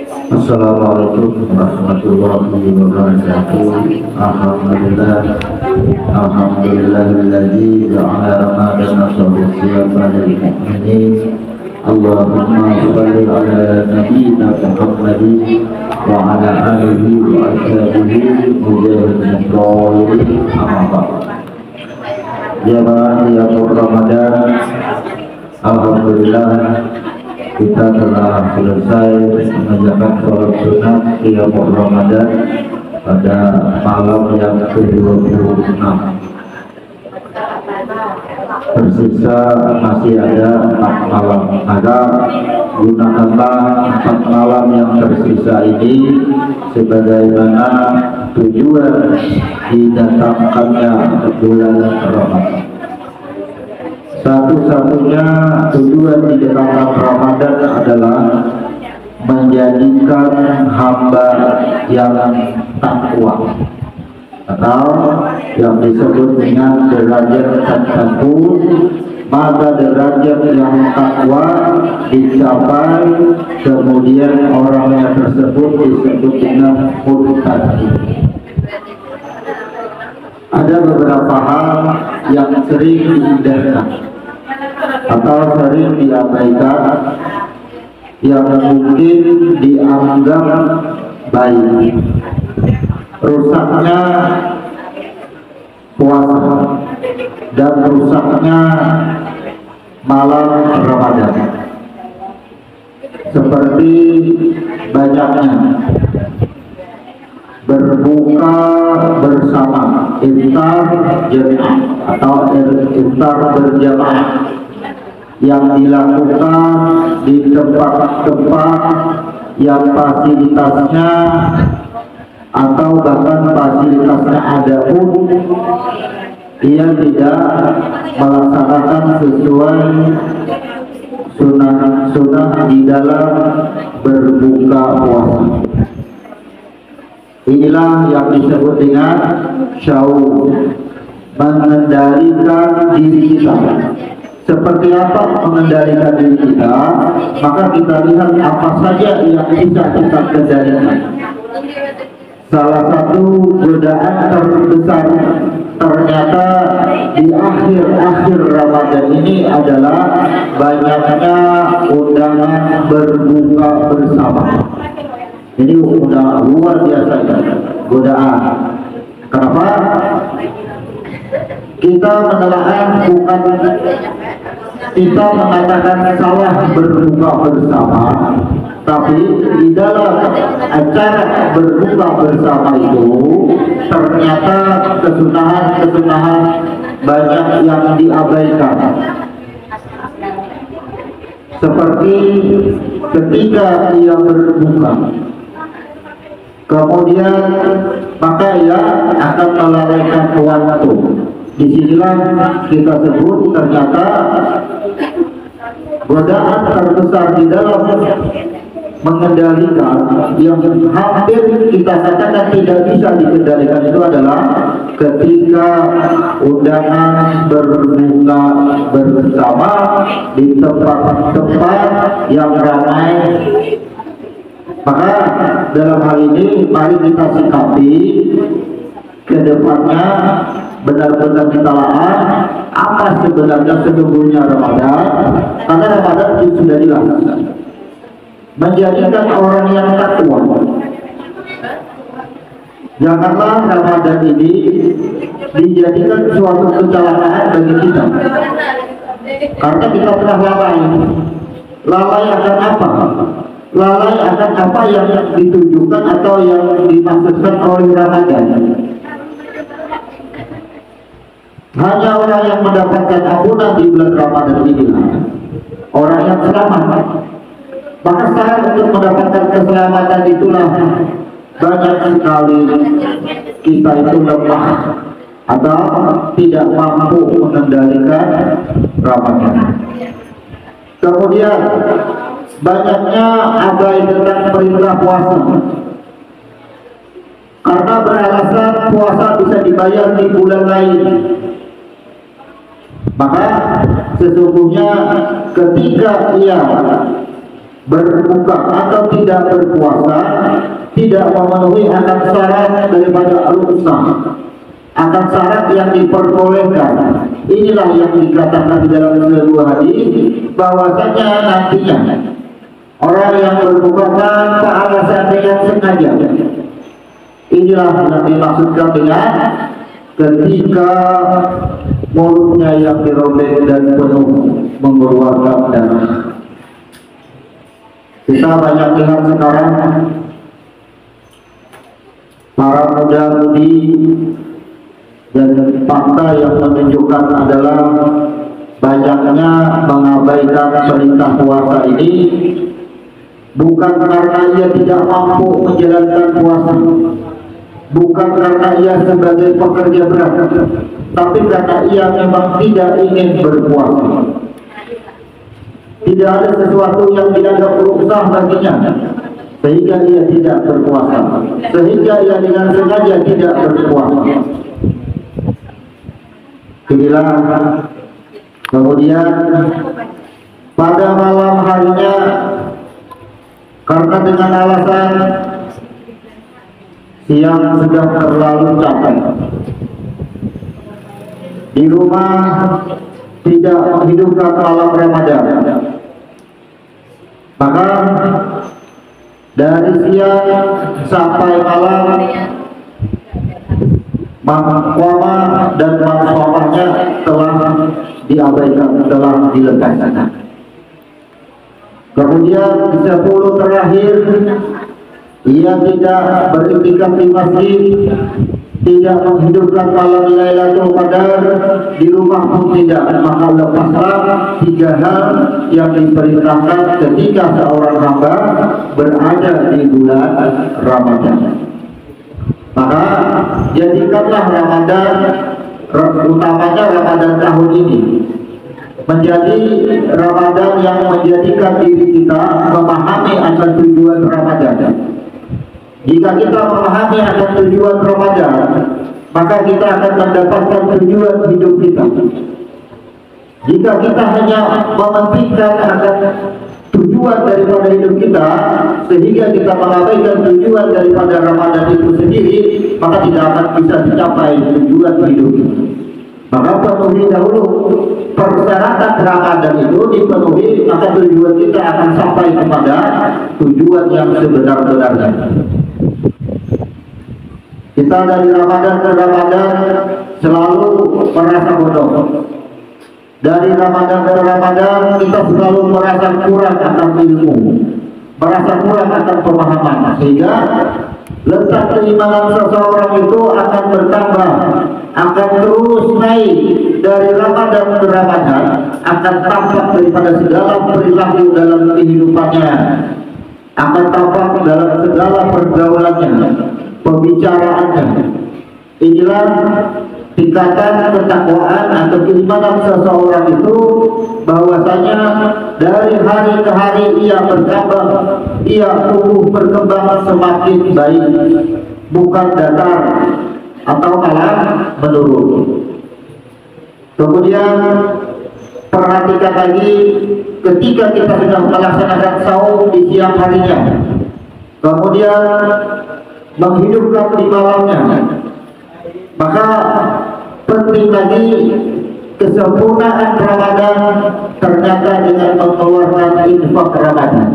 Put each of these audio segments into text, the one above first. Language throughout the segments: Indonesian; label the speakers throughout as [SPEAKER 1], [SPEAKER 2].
[SPEAKER 1] Assalamualaikum warahmatullahi wabarakatuh. Alhamdulillahilladzi ja'ala Ramadan syahran lil mu'minin. Allahumma shalli ala nabiyyina Muhammadin wa ala alihi wa ashabihi mujahidin sholihin. Amma ba'd. Jamaah Ramadan, alhamdulillah kita telah selesai mengerjakan sholat sunat qiyamul Ramadan pada malam yang ke-26. Tersisa masih ada 4 malam. Maka gunakanlah 4 malam yang tersisa ini sebagaimana tujuan didatangkannya bulan Ramadan. Satu-satunya tujuan di dalam Ramadan adalah menjadikan hamba yang takwa, atau yang disebut dengan derajat takwah. Maka derajat yang takwa dicapai, kemudian orangnya tersebut disebut dengan muttaqi. Ada beberapa hal yang sering dihindarkan atau sering diabaikan, yang mungkin dianggap baik. Rusaknya puasa dan rusaknya malam Ramadan, seperti banyaknya berbuka bersama, iftar jemaah atau iftar berjamaah yang dilakukan di tempat-tempat yang fasilitasnya atau bahkan fasilitasnya ada pun dia tidak melaksanakan sesuai sunnah di dalam berbuka puasa. Inilah yang disebut dengan syauq, mengendalikan diri kita. Seperti apa mengendalikan diri kita? Maka kita lihat apa saja yang bisa kita kendalikan. Salah satu godaan terbesar ternyata di akhir-akhir Ramadan ini adalah banyaknya undangan berbuka bersama. Ini udah luar biasa godaan. Kenapa? Kita menelaah, bukan kita mengatakan salah berbuka bersama, tapi di dalam acara berbuka bersama itu ternyata kesunahan banyak yang diabaikan. Seperti ketika ia berbuka, kemudian maka ia akan melalaikan waktu. Disinilah kita sebut ternyata godaan terbesar di dalam mengendalikan, yang hampir kita katakan tidak bisa dikendalikan, itu adalah ketika undangan berbuka bersama di tempat-tempat yang ramai. Maka dalam hal ini mari kita sikapi ke depannya, benar-benar ditelaah apa sebenarnya sesungguhnya Ramadan. Karena Ramadan itu sudah jelas menjadikan orang yang takwa. Janganlah Ramadan ini dijadikan suatu kecelakaan bagi kita, karena kita telah lalai. Lalai akan apa? Lalai akan apa yang ditujukan atau yang dimaksudkan oleh Ramadan. Hanya orang yang mendapatkan ampunan di bulan Ramadan ini, orang yang selamat. Maka syarat untuk mendapatkan keselamatan itulah banyak sekali kita itu lemah atau tidak mampu mengendalikan Ramadan. Kemudian banyaknya abai tentang perintah puasa, karena beralasan puasa bisa dibayar di bulan lain. Maka sesungguhnya ketika ia berbuka atau tidak berpuasa tidak memenuhi akan syarat daripada al-usah, akan syarat yang diperbolehkan. Inilah yang dikatakan di dalam sebuah hadis bahwasanya nantinya orang yang berbuka tanpa alasan yang sengaja, inilah yang dimaksudkan dengan ketika mulutnya yang dirobek dan penuh mengeluarkan darah. Kita banyak lihat sekarang para muda-mudi dan fakta yang menunjukkan adalah banyaknya mengabaikan perintah puasa ini bukan karena ia tidak mampu menjalankan puasa, bukan karena ia sebagai pekerja berat, tapi karena ia memang tidak ingin berpuasa. Tidak ada sesuatu yang dianggap berusaha baginya sehingga ia tidak berpuasa, sehingga ia dengan sengaja tidak berpuasa. Inilah kemudian pada malam harinya karena dengan alasan siang sudah terlalu capek, di rumah tidak menghidupkan malam Ramadan, maka dari siang sampai malam maqama dan maqamahnya telah diabaikan, telah dilepaskan. Kemudian di 10 terakhir ia tidak beriktikaf di masjid, tidak menghidupkan malam Lailatul Qadar, di rumah pun tidak, maka lepaslah 3 hal yang diperintahkan ketika seorang hamba berada di bulan Ramadan. Maka jadikanlah Ramadan, utamanya Ramadan tahun ini, menjadi Ramadan yang menjadikan diri kita memahami akan tujuan Ramadan. Jika kita memahami akan tujuan Ramadan, maka kita akan mendapatkan tujuan hidup kita. Jika kita hanya mementingkan akan tujuan daripada hidup kita, sehingga kita mengabaikan tujuan daripada Ramadan itu sendiri, maka tidak akan bisa dicapai tujuan hidup kita. Maka penuhi dahulu persyaratan Ramadan itu dipenuhi, maka tujuan kita akan sampai kepada tujuan yang sebenar-benarnya. Kita dari Ramadan ke Ramadan selalu merasa bodoh. Dari Ramadan ke Ramadan kita selalu merasa kurang akan ilmu, merasa kurang akan pemahaman, sehingga letak keimanan seseorang itu akan bertambah, akan terus naik dari Ramadan ke Ramadan, akan tampak daripada segala perilaku dalam kehidupannya, akan tampak dalam segala pergaulannya, pembicaraannya. Inilah tingkatan ketakwaan atau keimanan seseorang itu, bahwasanya dari hari ke hari ia bertambah, ia tumbuh berkembang semakin baik, bukan datar atau malah menurun. Kemudian perhatikan lagi ketika kita sudah melaksanakan saum di siang harinya, kemudian menghidupkan di malamnya, maka penting lagi kesempurnaan Ramadan ternyata dengan mengeluarkan infak Ramadan.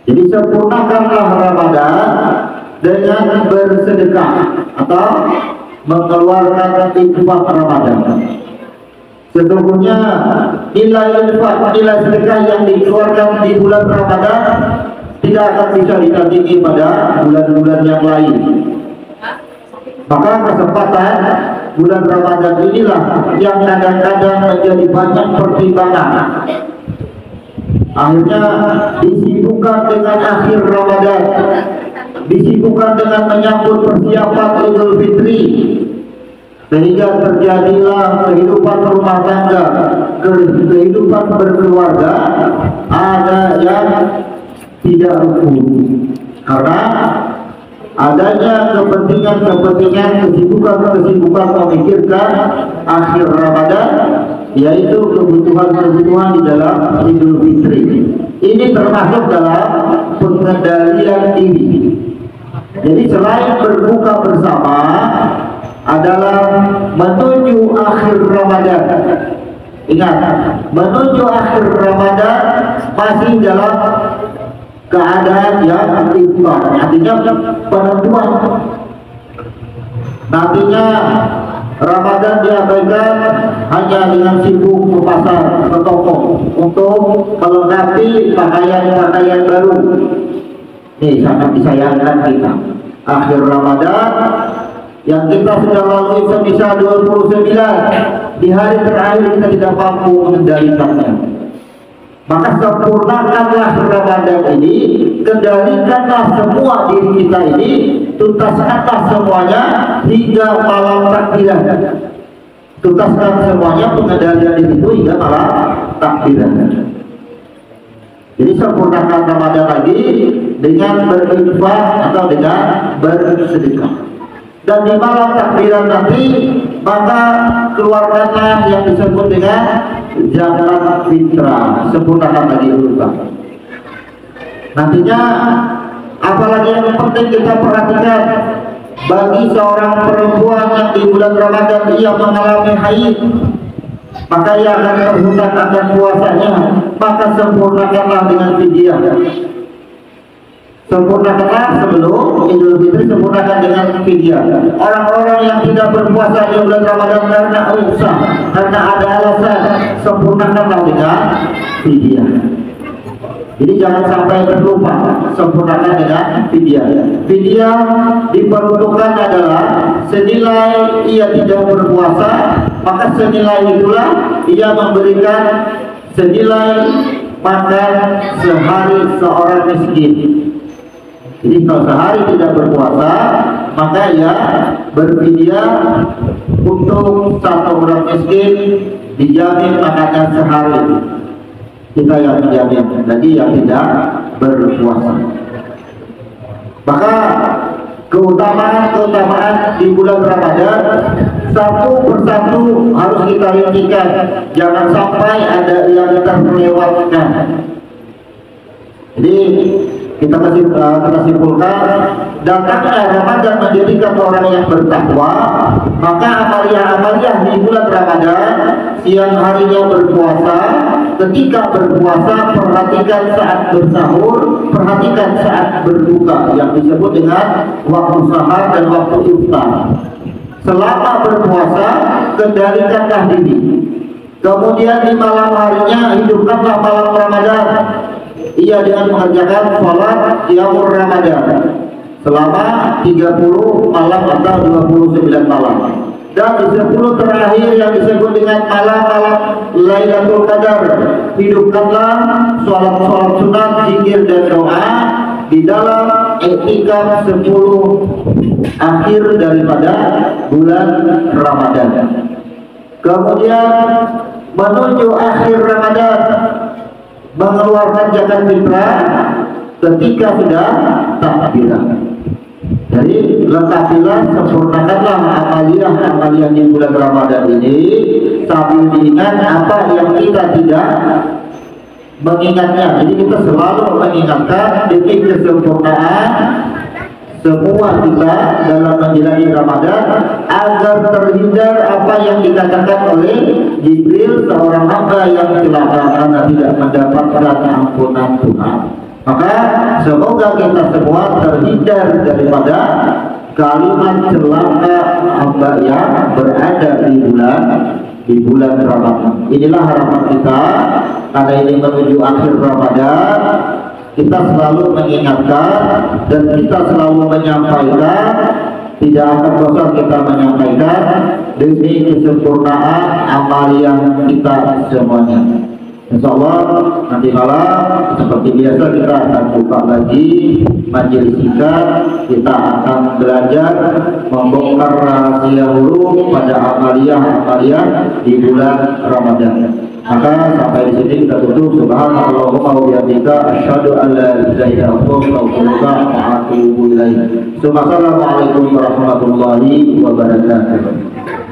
[SPEAKER 1] Jadi sempurnakanlah Ramadan dengan bersedekah atau mengeluarkan infak Ramadan. Sesungguhnya nilai infak, nilai sedekah yang dikeluarkan di bulan Ramadan tidak akan bisa ditandingi pada bulan-bulan yang lain. Maka kesempatan bulan Ramadan inilah yang kadang-kadang menjadi banyak pertimbangan. Akhirnya disibukkan dengan akhir Ramadan, disibukkan dengan menyambut persiapan Idul Fitri, sehingga terjadilah kehidupan rumah tangga, kehidupan berkeluarga ada yang tidak rukun karena adanya kepentingan-kepentingan, kesibukan-kesibukan memikirkan akhir Ramadan yaitu kebutuhan-kebutuhan di dalam Idul Fitri. Ini termasuk dalam pengendalian diri. Jadi selain berbuka bersama adalah menuju akhir Ramadan. Ingat, menuju akhir Ramadan masih dalam keadaan yang iftar, artinya penentuan. Nantinya Ramadan diabaikan hanya dengan sibuk ke pasar, ke toko untuk melengkapi pakaian-pakaian baru. Ini sangat disayangkan kita. Akhir Ramadan yang kita sudah lalui sebisa 29, di hari terakhir kita tidak mampu mengendalikannya. Maka sempurnakanlah Ramadan ini, kendalikanlah semua diri kita ini, tuntaskanlah semuanya hingga malam takbiran. Tuntaskan semuanya pengendalian diri itu hingga malam takbiran. Jadi sempurnakan Ramadan lagi dengan berinfak atau dengan bersedekah. Dan di malam takbiran nanti maka keluarkanlah yang disebut dengan zakat fitrah, sempurnakan lagi dulu Pak. Nantinya apalagi yang penting kita perhatikan, bagi seorang perempuan yang di bulan Ramadan ia mengalami haid, maka ia akan terhutang akan puasanya, maka sempurnakanlah dengan fidyah. Sempurnakanlah sebelum Idul Fitri, sempurnakan dengan fidyah. Orang-orang yang tidak berpuasa di bulan Ramadan karena usah, karena ada alasan, sempurnakanlah dengan fidyah. Jadi jangan sampai terlupa, sempurnakan dengan fidyah. Fidyah diperuntukkan adalah senilai ia tidak berpuasa, maka senilai itulah ia memberikan senilai makan sehari seorang miskin. Jadi kalau sehari tidak berpuasa, maka ia berfidyah untuk satu orang miskin, dijamin makannya sehari. Kita yang menjamin, jadi yang tidak berpuasa. Maka keutamaan di bulan Ramadan satu persatu harus kita rincikan, jangan sampai ada yang terlewatkan. Jadi kita simpulkan, datangnya Ramadan menjadikan orang yang bertakwa, maka amalia-amalia di bulan Ramadan, siang harinya berpuasa, ketika berpuasa perhatikan saat bersahur, perhatikan saat berbuka, yang disebut dengan waktu sahar dan waktu iftar. Selama berpuasa kendalikanlah diri, kemudian di malam harinya hidupkanlah malam Ramadan. Ia dengan mengerjakan sholat qiyamul Ramadan selama 30 malam atau 29 malam. Dan di 10 terakhir yang disebut dengan malam-malam Lailatul Qadar, hidupkanlah sholat-sholat sunat, zikir dan doa di dalam iktikaf 10 akhir daripada bulan Ramadan. Kemudian menuju akhir Ramadan mengeluarkan zakat fitrah ketika sudah takbiran. Jadi lengkapilah, sempurnakanlah amalia-amalia di bulan Ramadan ini sambil diingat apa yang kita tidak mengingatnya. Jadi kita selalu mengingatkan demi kesempurnaan semua kita dalam menjalani Ramadan agar terhindar apa yang dikatakan oleh Jibril, seorang hamba yang celaka karena tidak mendapatkan ampunan Tuhan. Maka semoga kita semua terhindar daripada kalimat celaka hamba yang berada di bulan Ramadan. Inilah harapan kita karena ini menuju akhir Ramadan. Kita selalu mengingatkan dan kita selalu menyampaikan, tidak akan bosan kita menyampaikan demi kesempurnaan amalia kita semuanya. Insya Allah nanti malam seperti biasa kita akan buka lagi majelis kita akan belajar membongkar rahasia huruf pada amalia di bulan Ramadan. Maka sampai di sini kita tutup. Subhanallahumma wa bihamdika asyhadu an la ilaha illa anta astaghfiruka wa atubu ilaik. Assalamualaikum warahmatullahi wabarakatuh.